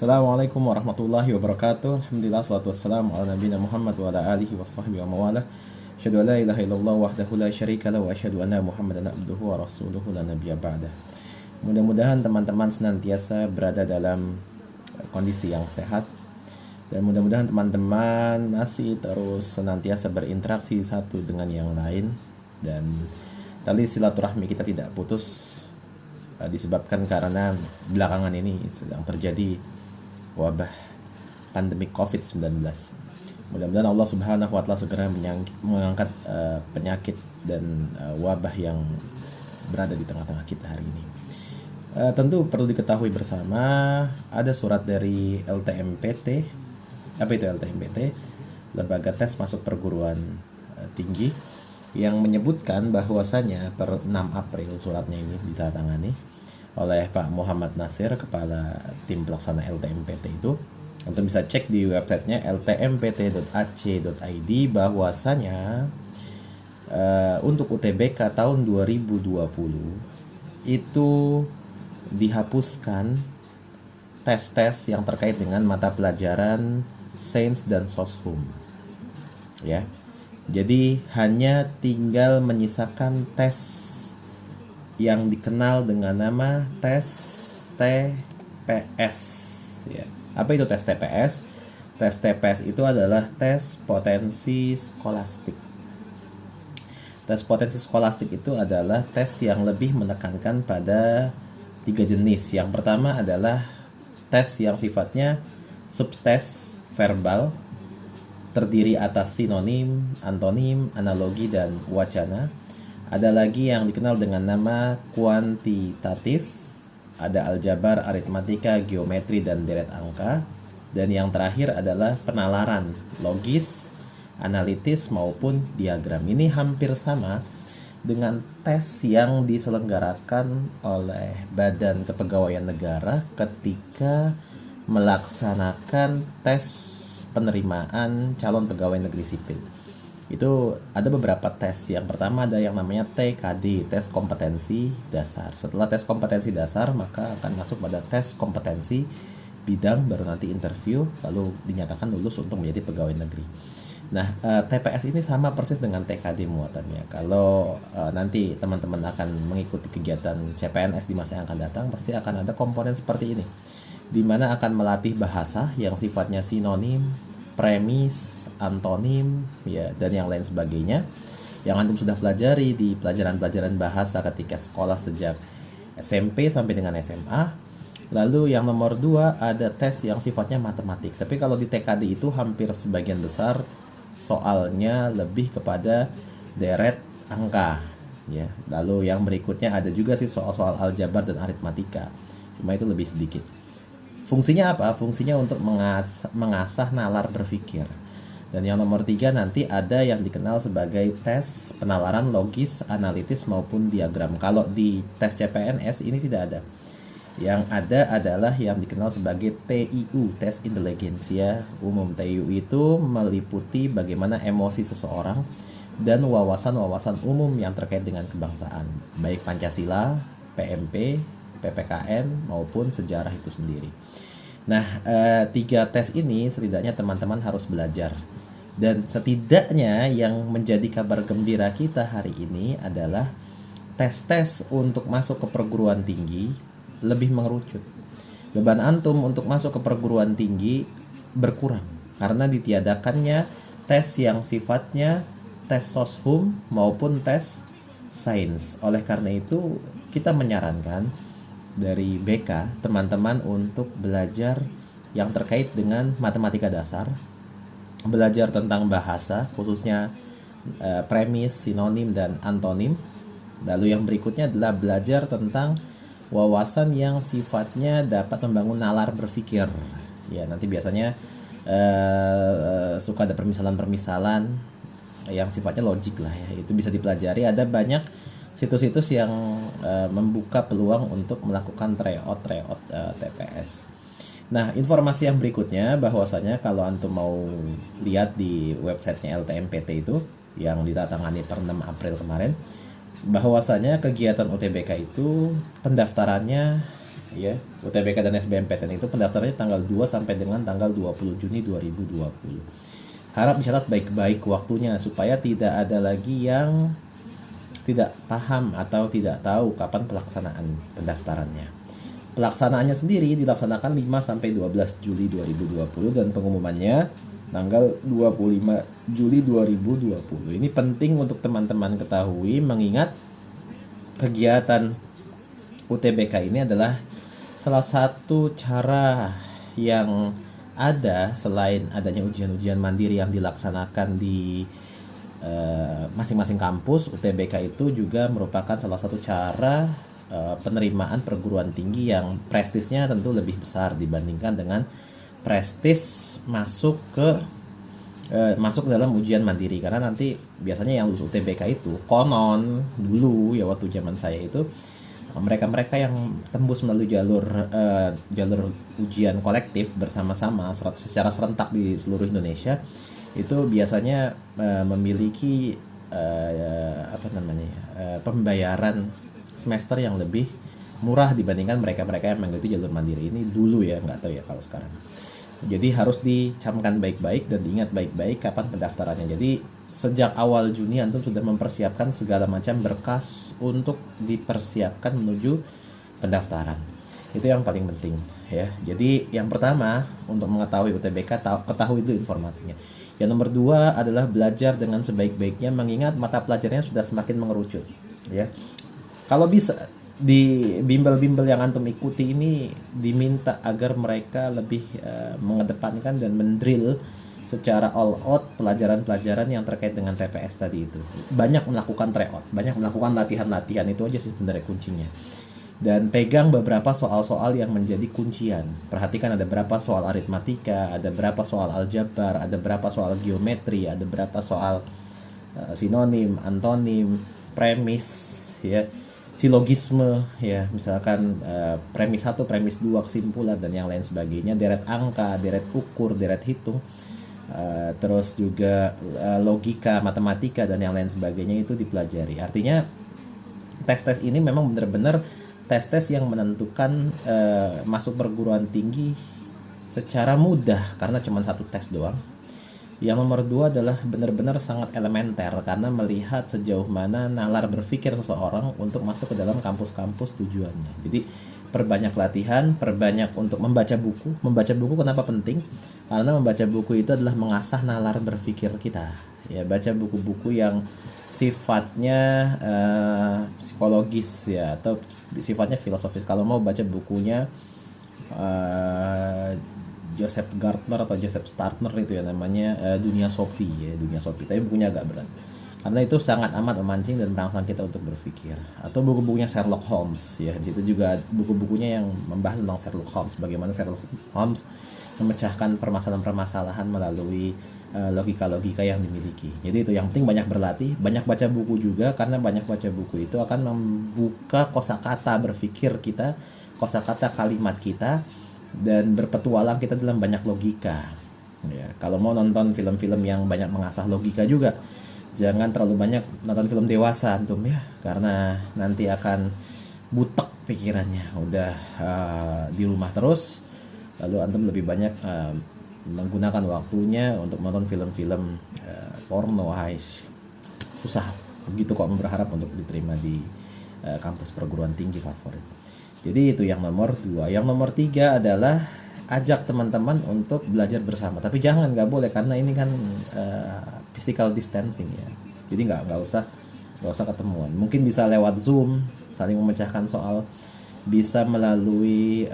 Assalamualaikum warahmatullahi wabarakatuh. Alhamdulillah salatu wassalamu ala nabiyina Muhammad wa ala alihi wa sahbihi wa mawalah. Asyhadu an la ilaha illallah wahdahu la syarika lahu wa asyhadu anna Muhammadan abduhu wa rasuluhu la nabiyya ba'dah. Mudah-mudahan teman-teman senantiasa berada dalam kondisi yang sehat dan mudah-mudahan teman-teman masih terus senantiasa berinteraksi satu dengan yang lain dan tali silaturahmi kita tidak putus disebabkan karena belakangan ini sedang terjadi wabah pandemi COVID-19. Mudah-mudahan Allah Subhanahu wa taala segera mengangkat penyakit dan wabah yang berada di tengah-tengah kita hari ini. Tentu perlu diketahui bersama ada surat dari LTMPT. Apa itu LTMPT? Lembaga Tes Masuk Perguruan Tinggi yang menyebutkan bahwasanya per 6 April suratnya ini ditandatangani oleh Pak Muhammad Nasir, kepala tim pelaksana LTMPT itu. Untuk bisa cek di websitenya ltmpt.ac.id bahwasanya untuk UTBK tahun 2020 itu dihapuskan tes-tes yang terkait dengan mata pelajaran Sains dan Soshum. Ya. Jadi hanya tinggal menyisakan tes yang dikenal dengan nama tes TPS. Ya. Apa itu tes TPS? Tes TPS itu adalah tes potensi skolastik. Tes potensi skolastik itu adalah tes yang lebih menekankan pada 3 jenis. Yang pertama adalah tes yang sifatnya subtes verbal, terdiri atas sinonim, antonim, analogi, dan wacana. Ada lagi yang dikenal dengan nama kuantitatif, ada aljabar, aritmatika, geometri, dan deret angka. Dan yang terakhir adalah penalaran, logis, analitis, maupun diagram. Ini hampir sama dengan tes yang diselenggarakan oleh Badan Kepegawaian Negara ketika melaksanakan tes penerimaan calon pegawai negeri sipil. Itu ada beberapa tes. Yang pertama ada yang namanya TKD, tes kompetensi dasar. Setelah tes kompetensi dasar maka akan masuk pada tes kompetensi bidang, baru nanti interview, lalu dinyatakan lulus untuk menjadi pegawai negeri. Nah, TPS ini sama persis dengan TKD muatannya. Kalau nanti teman-teman akan mengikuti kegiatan CPNS di masa yang akan datang, pasti akan ada komponen seperti ini, di mana akan melatih bahasa yang sifatnya sinonim, premis, antonim, ya, dan yang lain sebagainya yang antum sudah pelajari di pelajaran-pelajaran bahasa ketika sekolah sejak SMP sampai dengan SMA. Lalu yang nomor 2 ada tes yang sifatnya matematik. Tapi kalau di TKD itu hampir sebagian besar soalnya lebih kepada deret angka, ya. Lalu yang berikutnya ada juga sih soal-soal aljabar dan aritmatika. Cuma itu lebih sedikit. Fungsinya apa? Fungsinya untuk mengasah nalar berpikir. Dan yang nomor 3 nanti ada yang dikenal sebagai tes penalaran logis, analitis, maupun diagram. Kalau di tes CPNS ini tidak ada. Yang ada adalah yang dikenal sebagai TIU, tes inteligensia umum. TIU itu meliputi bagaimana emosi seseorang dan wawasan-wawasan umum yang terkait dengan kebangsaan, baik Pancasila, PMP, PPKN, maupun sejarah itu sendiri. Nah, 3 tes ini setidaknya teman-teman harus belajar. Dan setidaknya yang menjadi kabar gembira kita hari ini adalah tes-tes untuk masuk ke perguruan tinggi lebih mengerucut. Beban antum untuk masuk ke perguruan tinggi berkurang karena ditiadakannya tes yang sifatnya tes soshum maupun tes sains. Oleh karena itu kita menyarankan dari BK teman-teman untuk belajar yang terkait dengan matematika dasar, belajar tentang bahasa khususnya premis, sinonim, dan antonim. Lalu yang berikutnya adalah belajar tentang wawasan yang sifatnya dapat membangun nalar berpikir. Ya, nanti biasanya suka ada permisalan-permisalan yang sifatnya logik lah, ya. Itu bisa dipelajari. Ada banyak situs-situs yang membuka peluang untuk melakukan tryout TPS. Nah, informasi yang berikutnya bahwasanya kalau antum mau lihat di websitenya LTMPT itu yang ditandatangani per 6 April kemarin, bahwasanya kegiatan UTBK itu pendaftarannya ya. UTBK dan SBMPTN itu pendaftarannya tanggal 2 sampai dengan tanggal 20 Juni 2020. Harap dicatat baik-baik waktunya supaya tidak ada lagi yang tidak paham atau tidak tahu kapan pelaksanaan pendaftarannya. Pelaksanaannya sendiri dilaksanakan 5 sampai 12 Juli 2020 dan pengumumannya tanggal 25 Juli 2020. Ini penting untuk teman-teman ketahui mengingat kegiatan UTBK ini adalah salah satu cara yang ada selain adanya ujian-ujian mandiri yang dilaksanakan di masing-masing kampus. UTBK itu juga merupakan salah satu cara penerimaan perguruan tinggi yang prestisnya tentu lebih besar dibandingkan dengan prestis masuk dalam ujian mandiri, karena nanti biasanya yang lulus UTBK itu konon dulu ya waktu zaman saya itu mereka yang tembus melalui jalur ujian kolektif bersama-sama secara serentak di seluruh Indonesia itu biasanya memiliki pembayaran semester yang lebih murah dibandingkan mereka yang mengikuti jalur mandiri ini dulu ya, nggak tahu ya kalau sekarang. Jadi harus dicamkan baik-baik dan diingat baik-baik kapan pendaftarannya. Jadi sejak awal Juni antum sudah mempersiapkan segala macam berkas untuk dipersiapkan menuju pendaftaran. Itu yang paling penting ya. Jadi yang pertama untuk mengetahui UTBK ketahui itu informasinya. Yang nomor 2 adalah belajar dengan sebaik-baiknya mengingat mata pelajarannya sudah semakin mengerucut ya. Kalau bisa di bimbel-bimbel yang antum ikuti ini diminta agar mereka lebih mengedepankan dan mendrill secara all out pelajaran-pelajaran yang terkait dengan TPS tadi itu. Banyak melakukan tryout, banyak melakukan latihan-latihan, itu aja sih sebenarnya kuncinya. Dan pegang beberapa soal-soal yang menjadi kuncian. Perhatikan ada berapa soal aritmatika, ada berapa soal aljabar, ada berapa soal geometri, ada berapa soal sinonim, antonim, premis ya, silogisme ya, misalkan premis 1, premis 2, kesimpulan dan yang lain sebagainya, deret angka, deret ukur, deret hitung, terus juga logika, matematika dan yang lain sebagainya itu dipelajari. Artinya tes-tes ini memang benar-benar tes-tes yang menentukan masuk perguruan tinggi secara mudah karena cuma satu tes doang. Yang nomor 2 adalah benar-benar sangat elementer karena melihat sejauh mana nalar berpikir seseorang untuk masuk ke dalam kampus-kampus tujuannya. Jadi perbanyak latihan, perbanyak untuk membaca buku. Membaca buku kenapa penting? Karena membaca buku itu adalah mengasah nalar berpikir kita. Ya, baca buku-buku yang sifatnya psikologis ya atau sifatnya filosofis. Kalau mau baca bukunya Joseph Gardner atau Joseph Starner itu ya namanya Dunia Sophie ya, Dunia Sophie, tapi bukunya agak berat karena itu sangat amat memancing dan merangsang kita untuk berpikir. Atau buku-bukunya Sherlock Holmes ya, itu juga buku-bukunya yang membahas tentang Sherlock Holmes, bagaimana Sherlock Holmes memecahkan permasalahan-permasalahan melalui logika-logika yang dimiliki. Jadi itu yang penting, banyak berlatih, banyak baca buku juga, karena banyak baca buku itu akan membuka kosakata berpikir kita, kosakata kalimat kita, dan berpetualang kita dalam banyak logika ya. Kalau mau nonton film-film yang banyak mengasah logika juga, jangan terlalu banyak nonton film dewasa antum ya, karena nanti akan butek pikirannya. Udah di rumah terus, lalu antum lebih banyak menggunakan waktunya untuk nonton film-film porno. Susah begitu kok berharap untuk diterima di kampus perguruan tinggi favorit. Jadi itu yang nomor 2. Yang nomor 3 adalah ajak teman-teman untuk belajar bersama. Tapi nggak boleh karena ini kan physical distancing ya. Jadi nggak usah ketemuan. Mungkin bisa lewat Zoom, saling memecahkan soal. Bisa melalui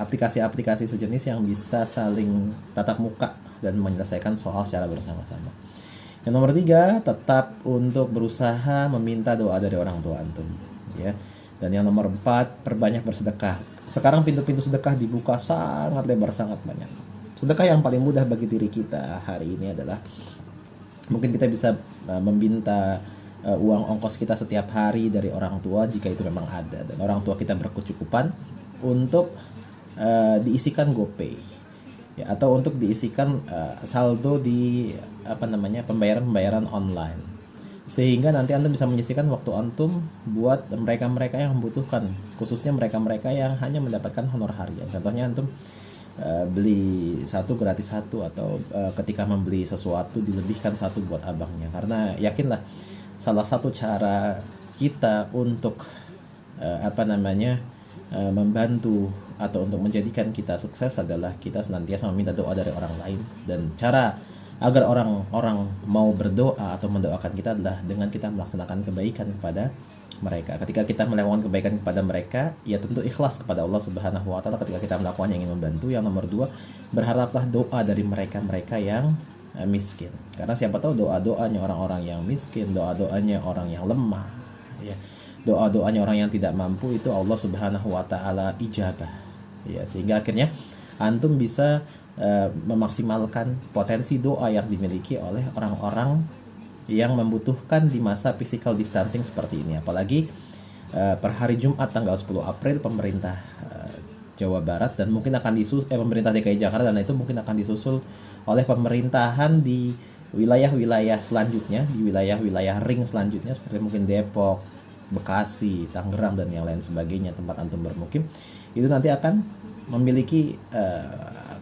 aplikasi-aplikasi sejenis yang bisa saling tatap muka dan menyelesaikan soal secara bersama-sama. Yang nomor 3, tetap untuk berusaha meminta doa dari orang tua antum ya. Dan yang nomor 4, perbanyak bersedekah. Sekarang pintu-pintu sedekah dibuka sangat lebar, sangat banyak. Sedekah yang paling mudah bagi diri kita hari ini adalah mungkin kita bisa meminta uang ongkos kita setiap hari dari orang tua jika itu memang ada, dan orang tua kita berkecukupan untuk diisikan GoPay ya, atau untuk diisikan saldo di pembayaran online. sehingga nanti antum bisa menyisihkan waktu antum buat mereka-mereka yang membutuhkan, khususnya mereka-mereka yang hanya mendapatkan honor harian. Contohnya antum beli satu gratis satu, atau ketika membeli sesuatu dilebihkan satu buat abangnya. Karena yakinlah, salah satu cara kita untuk membantu atau untuk menjadikan kita sukses adalah kita senantiasa meminta doa dari orang lain. Dan cara agar orang-orang mau berdoa atau mendoakan kita adalah dengan kita melaksanakan kebaikan kepada mereka. Ketika kita melakukan kebaikan kepada mereka, ya tentu ikhlas kepada Allah Subhanahu wa taala ketika kita melakukan yang ingin membantu. Yang nomor dua, berharaplah doa dari mereka-mereka yang miskin. Karena siapa tahu doa-doanya orang-orang yang miskin, doa-doanya orang yang lemah, ya, doa-doanya orang yang tidak mampu, itu Allah Subhanahu wa taala ijabah. Ya, sehingga akhirnya antum bisa memaksimalkan potensi doa yang dimiliki oleh orang-orang yang membutuhkan di masa physical distancing seperti ini. Apalagi per hari Jumat tanggal 10 April pemerintah Jawa Barat dan mungkin akan pemerintah DKI Jakarta, dan itu mungkin akan disusul oleh pemerintahan di wilayah-wilayah selanjutnya, di wilayah-wilayah ring selanjutnya seperti mungkin Depok, Bekasi, Tangerang dan yang lain sebagainya tempat antum bermukim. Itu nanti akan memiliki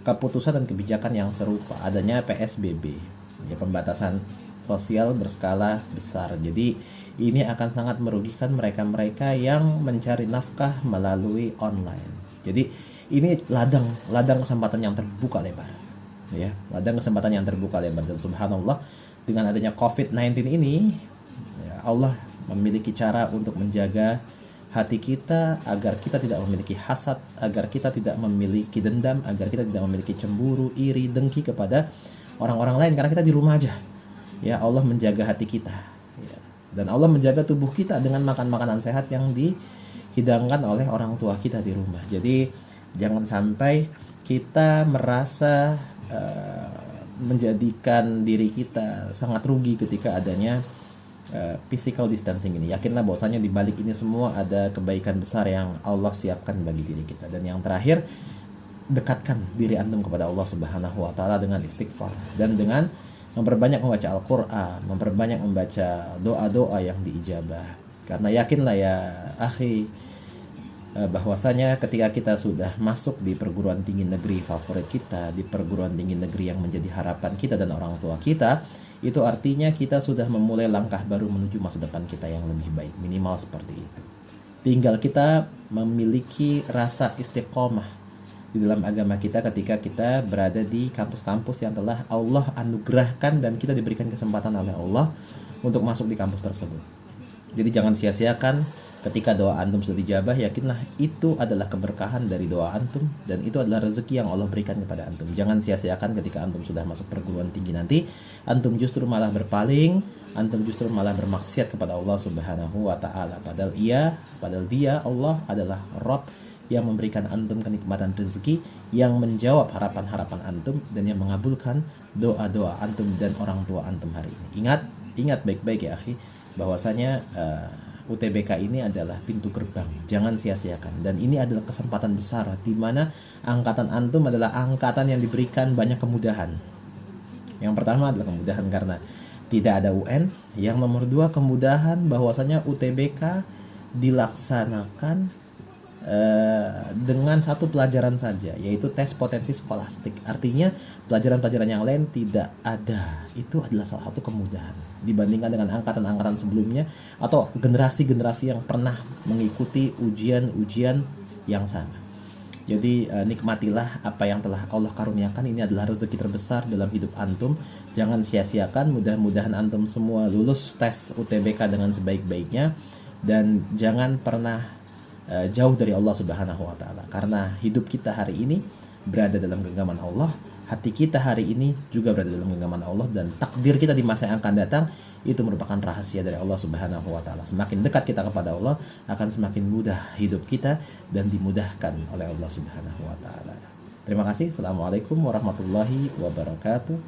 keputusan dan kebijakan yang serupa, adanya PSBB, ya, pembatasan sosial berskala besar. Jadi ini akan sangat merugikan mereka-mereka yang mencari nafkah melalui online. Jadi ini ladang kesempatan yang terbuka lebar, ya, ladang kesempatan yang terbuka lebar. Dan subhanallah, dengan adanya COVID-19 ini, ya, Allah memiliki cara untuk menjaga hati kita agar kita tidak memiliki hasad, agar kita tidak memiliki dendam, agar kita tidak memiliki cemburu, iri, dengki kepada orang-orang lain, karena kita di rumah aja. Ya, Allah menjaga hati kita, ya. Dan Allah menjaga tubuh kita dengan makan makanan sehat yang dihidangkan oleh orang tua kita di rumah. Jadi jangan sampai kita merasa menjadikan diri kita sangat rugi ketika adanya physical distancing ini. Yakinlah bahwasanya di balik ini semua ada kebaikan besar yang Allah siapkan bagi diri kita. Dan yang terakhir, dekatkan diri antum kepada Allah Subhanahu wa taala dengan istighfar dan dengan memperbanyak membaca Al-Qur'an, memperbanyak membaca doa-doa yang diijabah. Karena yakinlah ya akhi, bahwasanya ketika kita sudah masuk di perguruan tinggi negeri favorit kita, di perguruan tinggi negeri yang menjadi harapan kita dan orang tua kita, itu artinya kita sudah memulai langkah baru menuju masa depan kita yang lebih baik, minimal seperti itu. Tinggal kita memiliki rasa istiqomah di dalam agama kita ketika kita berada di kampus-kampus yang telah Allah anugerahkan dan kita diberikan kesempatan oleh Allah untuk masuk di kampus tersebut. Jadi jangan sia-siakan ketika doa antum sudah dijabah. Yakinlah itu adalah keberkahan dari doa antum, dan itu adalah rezeki yang Allah berikan kepada antum. Jangan sia-siakan ketika antum sudah masuk perguruan tinggi nanti, antum justru malah berpaling, antum justru malah bermaksiat kepada Allah Subhanahu wa taala. Padahal dia Allah adalah Rabb yang memberikan antum kenikmatan rezeki, yang menjawab harapan-harapan antum, dan yang mengabulkan doa-doa antum dan orang tua antum hari ini. Ingat baik-baik ya akhi, bahwasanya UTBK ini adalah pintu gerbang. Jangan sia-siakan. Dan ini adalah kesempatan besar di mana angkatan antum adalah angkatan yang diberikan banyak kemudahan. Yang pertama adalah kemudahan karena tidak ada UN. Yang nomor dua, kemudahan bahwasanya UTBK dilaksanakan dengan satu pelajaran saja, yaitu tes potensi skolastik. Artinya pelajaran-pelajaran yang lain tidak ada. Itu adalah salah satu kemudahan dibandingkan dengan angkatan-angkatan sebelumnya atau generasi-generasi yang pernah mengikuti ujian-ujian yang sama. Jadi nikmatilah apa yang telah Allah karuniakan. Ini adalah rezeki terbesar dalam hidup antum. Jangan sia-siakan. Mudah-mudahan antum semua lulus tes UTBK dengan sebaik-baiknya, dan jangan pernah jauh dari Allah Subhanahu wa taala, karena hidup kita hari ini berada dalam genggaman Allah, hati kita hari ini juga berada dalam genggaman Allah, dan takdir kita di masa yang akan datang itu merupakan rahasia dari Allah Subhanahu wa taala. Semakin dekat kita kepada Allah, akan semakin mudah hidup kita dan dimudahkan oleh Allah Subhanahu wa taala. Terima kasih. Assalamualaikum warahmatullahi wabarakatuh.